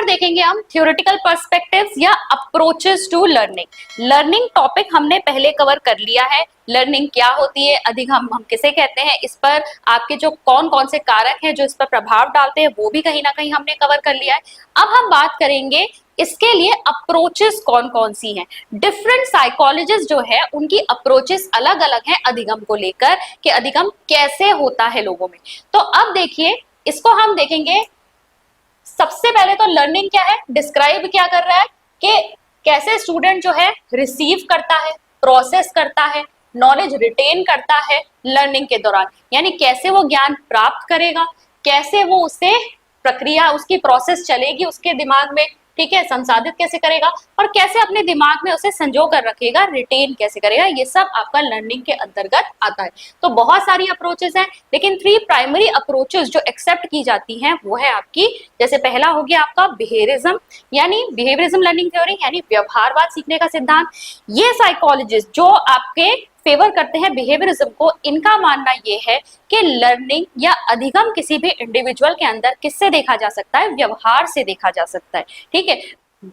पर देखेंगे हम थ्योरेटिकल पर्सपेक्टिव्स या approaches to learning. Learning topic हमने पहले कवर कर लिया है। लर्निंग क्या होती है, अधिगम हम किसे कहते हैं, इस पर आपके जो कौन कौन से कारक हैं जो इस पर प्रभाव डालते हैं वो भी कहीं ना कहीं हमने कवर कर लिया है। अब हम बात करेंगे इसके लिए अप्रोचेस कौन कौन सी हैं। डिफरेंट साइकोलॉजिस्ट जो है उनकी अप्रोचेस अलग अलग हैं अधिगम को लेकर, कि अधिगम कैसे होता है लोगों में। तो अब देखिए, इसको हम देखेंगे। सबसे पहले तो लर्निंग क्या है, डिस्क्राइब क्या कर रहा है कि कैसे स्टूडेंट जो है रिसीव करता है, प्रोसेस करता है, नॉलेज रिटेन करता है लर्निंग के दौरान, यानी कैसे वो ज्ञान प्राप्त करेगा, कैसे वो उसे प्रक्रिया, उसकी प्रोसेस चलेगी उसके दिमाग में, ठीक है, संसाधित कैसे करेगा और कैसे अपने दिमाग में उसे संजो कर रखेगा, रिटेन कैसे करेगा, ये सब आपका लर्निंग के अंतर्गत आता है। तो बहुत सारी अप्रोचेस हैं, लेकिन 3 प्राइमरी अप्रोचेस जो एक्सेप्ट की जाती हैं वो है आपकी, जैसे पहला हो गया आपका बिहेवियरिज्म, यानी बिहेवियरिज्म लर्निंग थ्योरी, यानी व्यवहारवाद सीखने का सिद्धांत। ये साइकोलॉजिस्ट जो आपके फेवर करते हैं बिहेवियरिज्म को, इनका मानना ये है कि लर्निंग या अधिगम किसी भी इंडिविजुअल के अंदर किससे देखा जा सकता है, व्यवहार से देखा जा सकता है, ठीक है।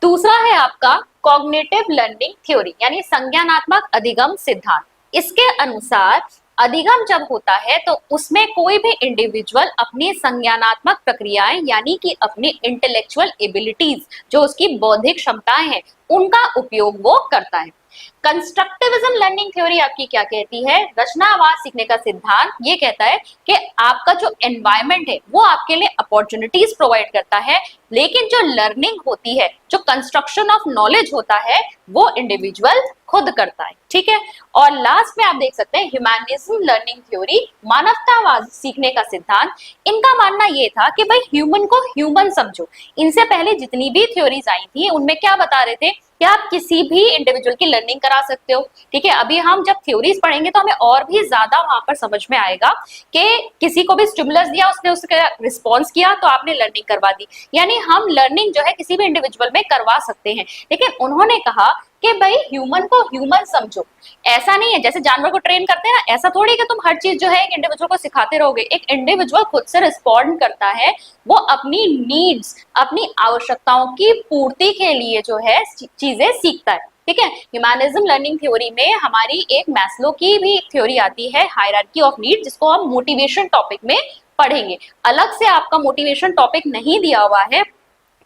दूसरा है आपका कॉग्निटिव लर्निंग थ्योरी, यानी संज्ञानात्मक अधिगम सिद्धांत। इसके अनुसार अधिगम जब होता है तो उसमें कोई भी इंडिविजुअल अपनी संज्ञानात्मक प्रक्रियाएं, यानी कि अपनी इंटेलेक्चुअल एबिलिटीज, जो उसकी बौद्धिक क्षमताएं हैं, उनका उपयोग वो करता है। कंस्ट्रक्टिविज्म लर्निंग थ्योरी आपकी क्या कहती है, रचनावाद सीखने का सिद्धांत ये कहता है कि आपका जो एनवायरनमेंट है वो आपके लिए अपॉर्चुनिटीज प्रोवाइड करता है, लेकिन जो लर्निंग होती है, जो कंस्ट्रक्शन ऑफ नॉलेज होता है, वो इंडिविजुअल खुद करता है, ठीक है। और लास्ट में आप देख सकते हैं ह्यूमनिज्म लर्निंग थ्योरी, मानवतावाद सीखने का सिद्धांत। इनका मानना ये था कि भाई ह्यूमन को ह्यूमन समझो। इनसे पहले जितनी भी थ्योरीज आई थी उनमें क्या बता रहे थे कि आप किसी भी इंडिविजुअल की लर्निंग करा सकते हो, ठीक है। अभी हम जब थ्योरीज पढ़ेंगे तो हमें और भी ज्यादा वहां पर समझ में आएगा कि किसी को भी स्टिमुलस दिया, उसने उसका रिस्पॉन्स किया तो आपने लर्निंग करवा दी, यानी हम लर्निंग जो है किसी भी इंडिविजुअल में करवा सकते हैं। लेकिन उन्होंने कहा कि भाई ह्यूमन को ह्यूमन समझो। ऐसा नहीं है जैसे जानवर को ट्रेन करते हैं ना, ऐसा थोड़ी कि तुम हर चीज जो है एक इंडिविजुअल को सिखाते रहोगे। एक इंडिविजुअल खुद से रिस्पॉन्ड करता है, वो अपनी नीड्स, अपनी आवश्यकताओं की पूर्ति के लिए जो है चीजें सीखता है, ठीक है। ह्यूमनिज्म लर्निंग थ्योरी में हमारी एक मैस्लो की भी एक थ्योरी आती है, हायरार्की ऑफ नीड, जिसको हम मोटिवेशन टॉपिक में पढ़ेंगे। अलग से आपका मोटिवेशन टॉपिक नहीं दिया हुआ है,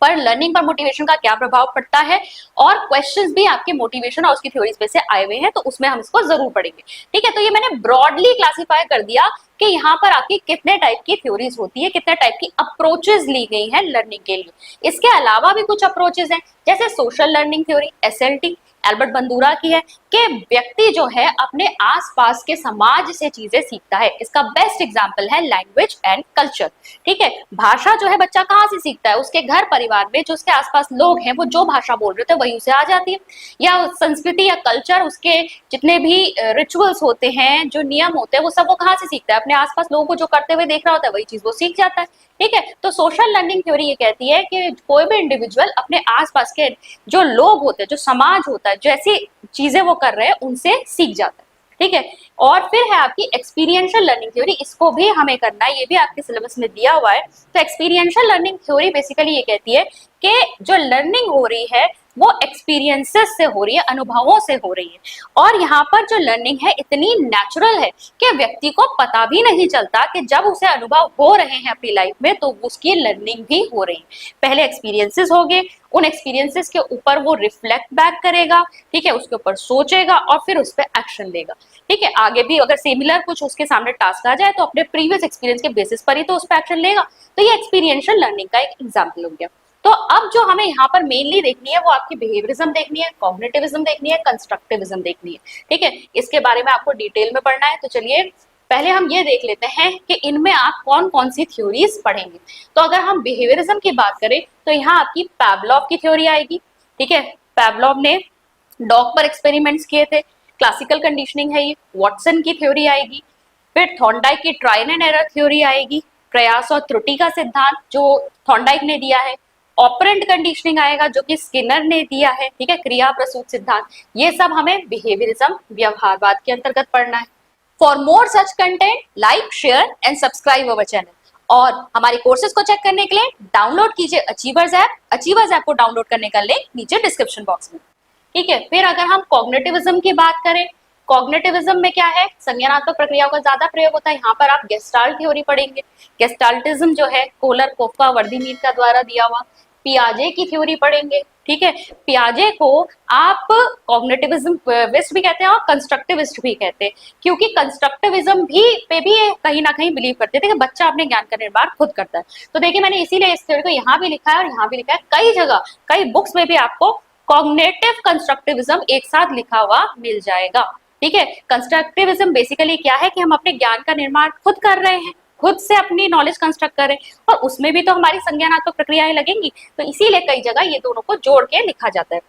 पर लर्निंग पर मोटिवेशन का क्या प्रभाव पड़ता है और क्वेश्चंस भी आपके मोटिवेशन और उसकी थ्योरीज पे से आए हुए हैं, तो उसमें हम इसको जरूर पढ़ेंगे, ठीक है। तो ये मैंने ब्रॉडली क्लासिफाई कर दिया कि यहाँ पर आपकी कितने टाइप की थ्योरीज होती है, कितने टाइप की अप्रोचेस ली गई हैं लर्निंग के लिए। इसके अलावा भी कुछ अप्रोचेस हैं, जैसे social learning theory, SLT, Albert बंदूरा की है, कि व्यक्ति जो है अपने आसपास के समाज से चीजें सीखता है। इसका बेस्ट एग्जांपल है लैंग्वेज एंड कल्चर, ठीक है। भाषा जो है बच्चा कहाँ से सीखता है, उसके घर परिवार में जो उसके आसपास लोग हैं वो जो भाषा बोल रहे थे वही उसे आ जाती है, या संस्कृति या कल्चर, उसके जितने भी रिचुअल्स होते हैं, जो नियम होते हैं, वो सब वो कहाँ से सीखता है, अपने आसपास लोगों को जो करते हुए देख रहा होता है वही चीज वो सीख जाता है, ठीक है। तो सोशल लर्निंग थ्योरी ये कहती है कि कोई भी इंडिविजुअल अपने आसपास के जो लोग होते हैं, जो समाज होता है, जैसी चीजें वो कर रहे हैं उनसे सीख जाता है, ठीक है। और फिर है आपकी एक्सपीरियंशियल लर्निंग थ्योरी, इसको भी हमें करना है, ये भी आपके सिलेबस में दिया हुआ है। तो एक्सपीरियंशियल लर्निंग थ्योरी बेसिकली ये कहती है कि जो लर्निंग हो रही है वो एक्सपीरियंसेस से हो रही है, अनुभवों से हो रही है। और यहाँ पर जो लर्निंग है इतनी नेचुरल है कि व्यक्ति को पता भी नहीं चलता कि जब उसे अनुभव हो रहे हैं अपनी लाइफ में तो उसकी लर्निंग भी हो रही है। पहले एक्सपीरियंसेस हो गए, उन एक्सपीरियंसेस के ऊपर वो रिफ्लेक्ट बैक करेगा, ठीक है, उसके ऊपर सोचेगा और फिर उस पर एक्शन लेगा, ठीक है। आगे भी अगर सिमिलर कुछ उसके सामने टास्क आ जाए तो अपने प्रीवियस एक्सपीरियंस के बेसिस पर ही तो उस पर एक्शन लेगा। तो ये एक्सपीरियंशियल लर्निंग का एक एग्जाम्पल हो गया। तो अब जो हमें यहाँ पर मेनली देखनी है वो आपकी बिहेवियरिज्म देखनी है, कॉग्निटिविज्म देखनी है, कंस्ट्रक्टिविज्म देखनी है, ठीक है। इसके बारे में आपको डिटेल में पढ़ना है। तो चलिए पहले हम ये देख लेते हैं कि इनमें आप कौन कौन सी थ्योरीज पढ़ेंगे। तो अगर हम बिहेवियरिज्म की बात करें तो यहाँ आपकी पावलोव की थ्योरी आएगी, ठीक है। पावलोव ने डॉग पर एक्सपेरिमेंट्स किए थे, क्लासिकल कंडीशनिंग है ये। वॉटसन की थ्योरी आएगी, फिर थॉर्नडाइक की ट्रायल एंड एरर थ्योरी आएगी, प्रयास और त्रुटि का सिद्धांत जो थॉर्नडाइक ने दिया है। ऑपरेंट कंडीशनिंग आएगा जो कि स्किनर ने दिया है, ठीक है, क्रिया प्रसूत सिद्धांत। ये सब हमें बिहेवियरिज्म, व्यवहारवाद के अंतर्गत पढ़ना है। For more such content, like, share and subscribe our channel. और हमारे कोर्सेज को चेक करने के लिए डाउनलोड कीजिए अचीवर्स ऐप। अचीवर्स ऐप को डाउनलोड करने का लिंक नीचे डिस्क्रिप्शन बॉक्स में। ठीक है, फिर अगर हम कॉग्निटिविज्म की बात करें, कॉग्निटिविज्म में क्या है, संज्ञानात्मक प्रक्रियाओं का ज्यादा प्रयोग होता है। यहाँ पर आप गेस्टाल्ट थ्योरी पढ़ेंगे। गेस्टाल्टिज्म जो है कोलर, कोफका, वर्दीमीर का द्वारा दिया हुआ। पियाजे की थ्योरी पढ़ेंगे। ठीक है, पियाजे को आप कॉग्निटिविज्म विस्ट भी कहते हैं और कंस्ट्रक्टिविस्ट भी कहते हैं, क्योंकि कंस्ट्रक्टिविज्म भी पे भी कहीं ना कहीं बिलीव करते थे कि बच्चा अपने ज्ञान का निर्माण खुद करता है। तो देखिए मैंने इसीलिए इस थ्योरी को यहाँ भी लिखा है और यहाँ भी लिखा है। कई जगह कई बुक्स में भी आपको कॉग्निटिव कंस्ट्रक्टिविज्म एक साथ लिखा हुआ मिल जाएगा। ठीक है, कंस्ट्रक्टिविज्म बेसिकली क्या है कि हम अपने ज्ञान का निर्माण खुद कर रहे हैं, खुद से अपनी नॉलेज कंस्ट्रक्ट करें, और उसमें भी तो हमारी संज्ञानात्मक प्रक्रियाएं लगेंगी। तो इसीलिए कई जगह ये दोनों को जोड़ के लिखा जाता है।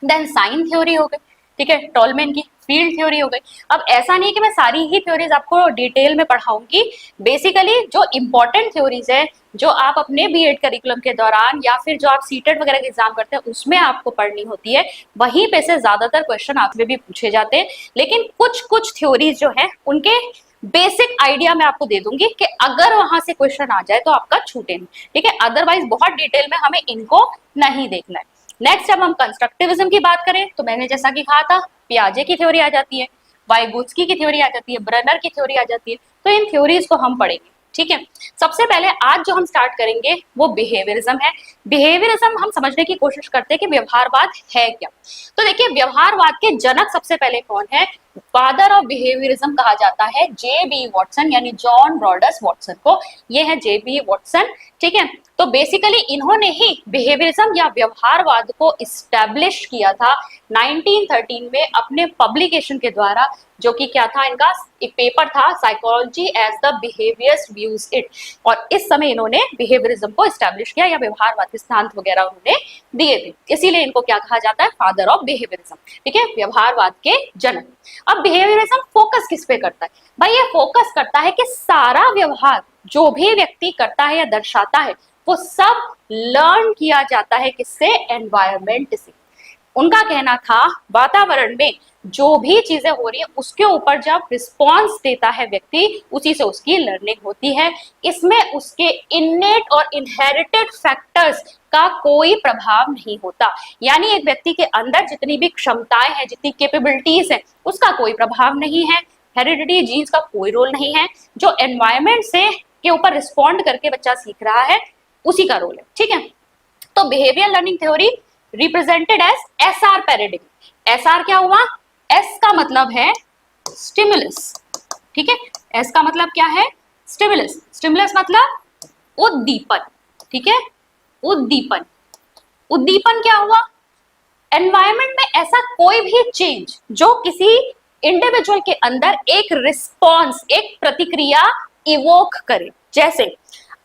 देन साइन थ्योरी हो गई। ठीक है, टॉलमैन की फील्ड थ्योरी हो गई। अब ऐसा नहीं है कि मैं सारी ही थ्योरीज आपको डिटेल में पढ़ाऊंगी। बेसिकली जो इंपॉर्टेंट थ्योरीज है, जो आप अपने बीएड करिकुलम के दौरान या फिर जो आप सीटेट वगैरह के एग्जाम करते हैं उसमें आपको पढ़नी होती है, वहीं पे से ज्यादातर क्वेश्चन आपसे भी पूछे जाते हैं। लेकिन कुछ कुछ थ्योरीज जो है उनके बेसिक आइडिया मैं आपको दे दूंगी कि अगर वहां से क्वेश्चन आ जाए तो आपका छूटे नहीं। ठीक है, अदरवाइज बहुत डिटेल में हमें इनको नहीं देखना है। नेक्स्ट जब हम कंस्ट्रक्टिविज्म की बात करें तो मैंने जैसा कि कहा था, पियाजे की थ्योरी आ जाती है, वाइगोत्स्की की थ्योरी आ जाती है, ब्रनर की थ्योरी आ जाती है। तो इन थ्योरीज को हम पढ़ेंगे। ठीक है, सबसे पहले आज जो हम स्टार्ट करेंगे वो बिहेवियरिज्म है। बिहेवियरिज्म हम समझने की कोशिश करते हैं कि व्यवहारवाद है क्या। तो देखिए व्यवहारवाद के जनक सबसे पहले कौन है, फादर ऑफ बिहेवियरिज्म कहा जाता है जे बी वॉटसन, यानी जॉन रॉडस वॉटसन को। ये है जे बी वॉटसन। ठीक है, तो बेसिकली इन्होंने ही बिहेवियरिज्म या व्यवहारवाद को इस्टेब्लिश किया था 1913 में अपने पब्लिकेशन के द्वारा, जो कि क्या था, इनका एक पेपर था psychology as the behaviourist views it. और इस समय इन्होंने बिहेवियरिज्म को इस्टेब्लिश किया या व्यवहारवाद के सिद्धांत वगैरह उन्होंने दिए थे, इसीलिए इनको क्या कहा जाता है, फादर ऑफ बिहेवियरिज्म। ठीक है, व्यवहारवाद के जनक। अब बिहेवियरिज्म फोकस किस पे करता है भाई, ये फोकस करता है कि सारा व्यवहार जो भी व्यक्ति करता है या दर्शाता है वो सब लर्न किया जाता है किससे, एनवायरमेंट से। उनका कहना था वातावरण में जो भी चीजें हो रही है उसके ऊपर जब रिस्पॉन्स देता है व्यक्ति, उसी से उसकी लर्निंग होती है। इसमें उसके इन्नेट और इनहेरिटेड फैक्टर्स का कोई प्रभाव नहीं होता। यानी एक व्यक्ति के अंदर जितनी भी क्षमताएं हैं, जितनी कैपेबिलिटीज है, उसका कोई प्रभाव नहीं है। हेरिडिटी जीन्स का कोई रोल नहीं है। जो एनवायरमेंट से के ऊपर रिस्पॉन्ड करके बच्चा सीख रहा है उसी का रोल है। ठीक है, तो behaviour learning theory represented as SR paradigm. SR क्या हुआ, एस का मतलब है स्टिमुलस। ठीक है, एस का मतलब क्या है, स्टिमुलस। स्टिमुलस मतलब उद्दीपन। ठीक है, उद्दीपन। उद्दीपन क्या हुआ, एनवायरमेंट में ऐसा कोई भी चेंज जो किसी इंडिविजुअल के अंदर एक रिस्पॉन्स, एक प्रतिक्रिया इवोक करे। जैसे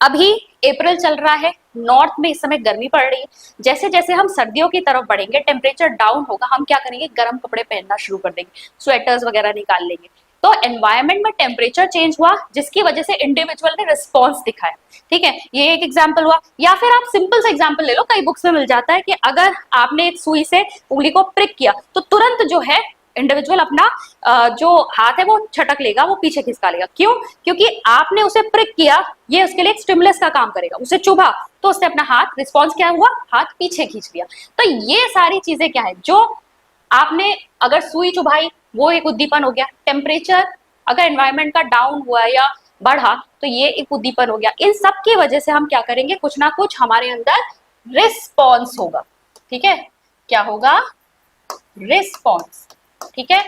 अभी अप्रैल चल रहा है, नॉर्थ में इस समय गर्मी पड़ रही है। जैसे जैसे हम सर्दियों की तरफ बढ़ेंगे, टेम्परेचर डाउन होगा, हम क्या करेंगे, गर्म कपड़े पहनना शुरू कर देंगे, स्वेटर्स वगैरह निकाल लेंगे। तो एनवायरनमेंट में टेम्परेचर चेंज हुआ जिसकी वजह से इंडिविजुअल ने रिस्पॉन्स दिखाया। ठीक है, ये एक एग्जाम्पल हुआ। या फिर आप सिंपल सा एग्जाम्पल ले लो, कई बुक्स में मिल जाता है कि अगर आपने एक सुई से उंगली को प्रिक किया तो तुरंत जो है इंडिविजुअल अपना जो हाथ है वो छटक लेगा, वो पीछे खिसका लेगा। क्यों, क्योंकि आपने उसे प्रिक किया, ये उसके लिए एक स्टिमुलस का काम करेगा। उसे चुभा तो उसने अपना हाथ, रिस्पॉन्स क्या हुआ, हाथ पीछे खींच लिया। तो ये सारी चीजें क्या है, जो आपने अगर सुई चुभाई वो एक उद्दीपन हो गया। टेम्परेचर अगर एनवायरनमेंट का डाउन हुआ या बढ़ा तो ये एक उद्दीपन हो गया। इन सब की वजह से हम क्या करेंगे, कुछ ना कुछ हमारे अंदर रिस्पॉन्स होगा। ठीक है, क्या होगा, रिस्पॉन्स। ठीक है,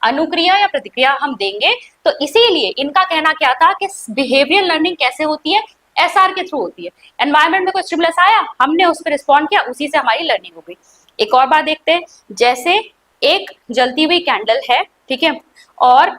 अनुक्रिया या प्रतिक्रिया हम देंगे। तो इसीलिए इनका कहना क्या था कि बिहेवियर लर्निंग कैसे होती है, एसआर के थ्रू होती है। एनवायरनमेंट में कोई स्टिमुलस आया, हमने उस पर रिस्पॉन्ड किया, उसी से हमारी लर्निंग हो गई। एक और बात देखते हैं, जैसे एक जलती हुई कैंडल है, ठीक है, और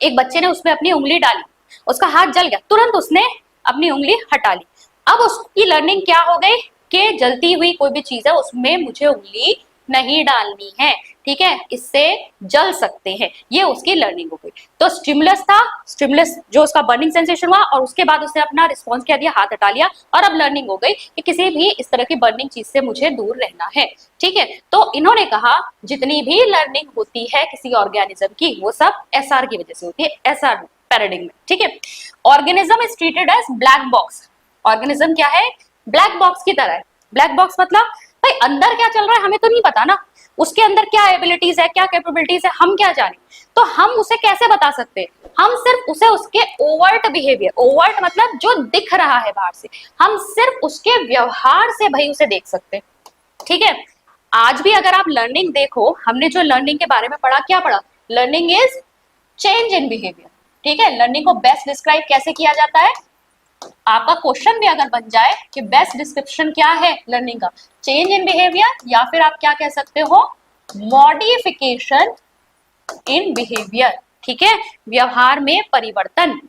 एक बच्चे ने उसमें अपनी उंगली डाली, उसका हाथ जल गया, तुरंत उसने अपनी उंगली हटा ली। अब उसकी लर्निंग क्या हो गई कि जलती हुई कोई भी चीज है उसमें मुझे उंगली नहीं डालनी है। ठीक है, इससे जल सकते हैं, ये उसकी लर्निंग हो गई। तो स्टिमुलस था, स्टिमुलस जो उसका बर्निंग सेंसेशन हुआ और उसके बाद उसने अपना रिस्पॉन्स क्या दिया, हाथ हटा लिया, और अब लर्निंग हो गई कि किसी भी इस तरह की बर्निंग चीज से मुझे दूर रहना है। ठीक है, तो इन्होंने कहा जितनी भी लर्निंग होती है किसी ऑर्गेनिज्म की वो सब एसआर की वजह से होती है। एसआर पैराडिग्म में, ठीक है। Organism is treated as black box. Organism क्या है? ब्लैक बॉक्स की तरह है। ब्लैक बॉक्स मतलब भाई अंदर क्या चल रहा है हमें तो नहीं पता ना, उसके अंदर क्या एबिलिटीज है, क्या कैपेबिलिटीज है, हम क्या जाने, तो हम उसे कैसे बता सकते हैं? हम सिर्फ उसे उसके ओवर्ट बिहेवियर, ओवर्ट मतलब जो दिख रहा है बाहर से, हम सिर्फ उसके व्यवहार से भाई उसे देख सकते हैं, ठीक है। आज भी अगर आप लर्निंग देखो, हमने जो लर्निंग के बारे में पढ़ा, क्या पढ़ा? Learning is change in behaviour, ठीक है। लर्निंग को बेस्ट डिस्क्राइब कैसे किया जाता है? आपका क्वेश्चन भी अगर बन जाए कि बेस्ट डिस्क्रिप्शन क्या है लर्निंग का, चेंज इन बिहेवियर, या फिर आप क्या कह सकते हो, मॉडिफिकेशन इन बिहेवियर, ठीक है, व्यवहार में परिवर्तन।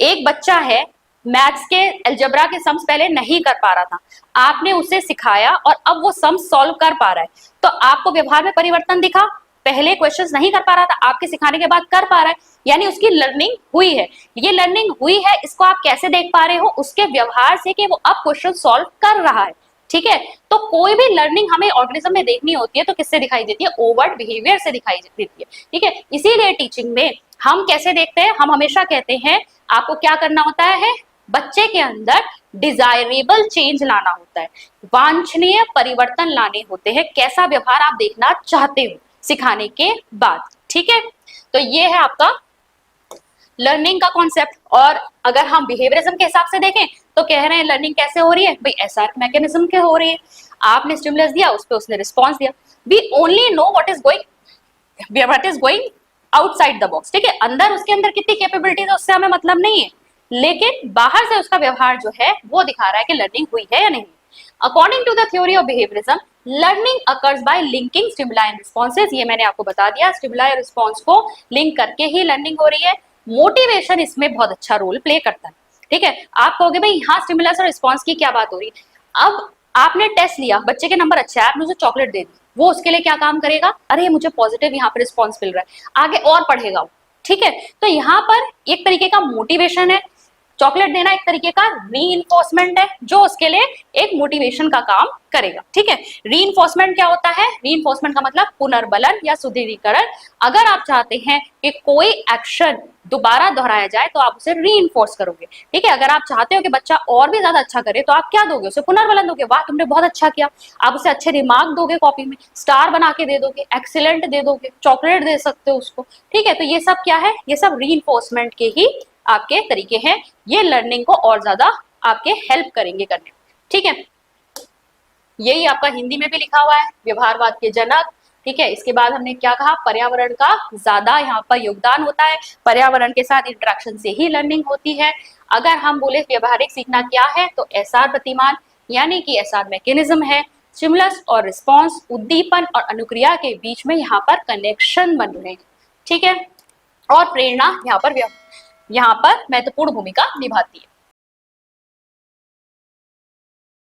एक बच्चा है, मैथ्स के अलजेब्रा के सम्स पहले नहीं कर पा रहा था, आपने उसे सिखाया और अब वो सम्स सॉल्व कर पा रहा है, तो आपको व्यवहार में परिवर्तन दिखा। पहले क्वेश्चंस नहीं कर पा रहा था, आपके सिखाने के बाद कर पा रहा है, यानी उसकी लर्निंग हुई है। ये लर्निंग हुई है, इसको आप कैसे देख पा रहे हो? उसके व्यवहार से कि वो अब क्वेश्चन सॉल्व कर रहा है, ठीक है। तो कोई भी लर्निंग हमें ऑर्गेनिज्म में देखनी होती है तो किससे दिखाई देती है? ओवर्ट बिहेवियर से दिखाई देती है, ठीक है। इसीलिए टीचिंग में हम कैसे देखते हैं? हम हमेशा कहते हैं आपको क्या करना होता है, बच्चे के अंदर डिजायरेबल चेंज लाना होता है, वांछनीय परिवर्तन लाने होते हैं, कैसा व्यवहार आप देखना चाहते हो सिखाने के बाद, ठीक है। तो ये है आपका लर्निंग का कॉन्सेप्ट। और अगर हम बिहेवियरिज्म के हिसाब से देखें तो कह रहे हैं लर्निंग कैसे हो रही है भाई? एसआर मैकेनिज्म के हो रही है। आपने स्टिमुलस दिया, उस पर उसने रिस्पॉन्स दिया। We only know what is going outside the box, ठीक है। अंदर उसके अंदर कितनी कैपेबिलिटीज है उससे हमें मतलब नहीं है, लेकिन बाहर से उसका व्यवहार जो है वो दिखा रहा है कि लर्निंग हुई है या नहीं। According to the theory of behaviourism, learning occurs by linking stimuli and responses. ये मैंने आपको बता दिया, स्टिमुलाई और रिस्पॉन्स को लिंक करके ही लर्निंग हो रही है। मोटिवेशन इसमें बहुत अच्छा रोल प्ले करता है, ठीक है। आप कहोगे भाई यहाँ स्टिमुलस और रिस्पॉन्स की क्या बात हो रही है? अब आपने टेस्ट लिया, बच्चे के नंबर अच्छे, आपने उसे चॉकलेट दे दी, वो उसके लिए क्या काम करेगा? अरे मुझे पॉजिटिव यहाँ पर रिस्पॉन्स मिल रहा है, आगे और पढ़ेगा, ठीक है। तो यहाँ पर एक तरीके का मोटिवेशन है, चॉकलेट देना एक तरीके का रीइंफोर्समेंट है जो उसके लिए एक मोटिवेशन का काम करेगा, ठीक है। रीइंफोर्समेंट क्या होता है? रीइंफोर्समेंट का मतलब पुनर्बलन या सुदृढ़ीकरण। अगर आप चाहते हैं कि कोई एक्शन दोबारा दोहराया जाए तो आप उसे रीइंफोर्स करोगे, ठीक है। अगर आप चाहते हो कि बच्चा और भी ज्यादा अच्छा करे तो आप क्या दोगे? उसे पुनर्बलन दोगे, वाह तुमने बहुत अच्छा किया। आप उसे अच्छे रिमार्क दोगे, कॉपी में स्टार बना के दे दोगे, एक्सीलेंट दे दोगे, चॉकलेट दे सकते हो उसको, ठीक है। तो ये सब क्या है? ये सब रीइंफोर्समेंट के ही आपके तरीके हैं, ये लर्निंग को और ज्यादा आपके हेल्प करेंगे करने में, ठीक है। यही आपका हिंदी में भी लिखा हुआ है, व्यवहारवाद के जनक, ठीक है। इसके बाद हमने क्या कहा? पर्यावरण का ज्यादा यहाँ पर योगदान होता है, पर्यावरण के साथ इंटरेक्शन से ही लर्निंग होती है। अगर हम बोले व्यवहारिक सीखना क्या है तो एसआर प्रतिमान यानी कि एसआर मैकेनिज्म है। स्टिमुलस और रिस्पॉन्स, उद्दीपन और अनुक्रिया के बीच में यहाँ पर कनेक्शन बन रहे हैं, ठीक है। और प्रेरणा यहाँ पर महत्वपूर्ण भूमिका निभाती है।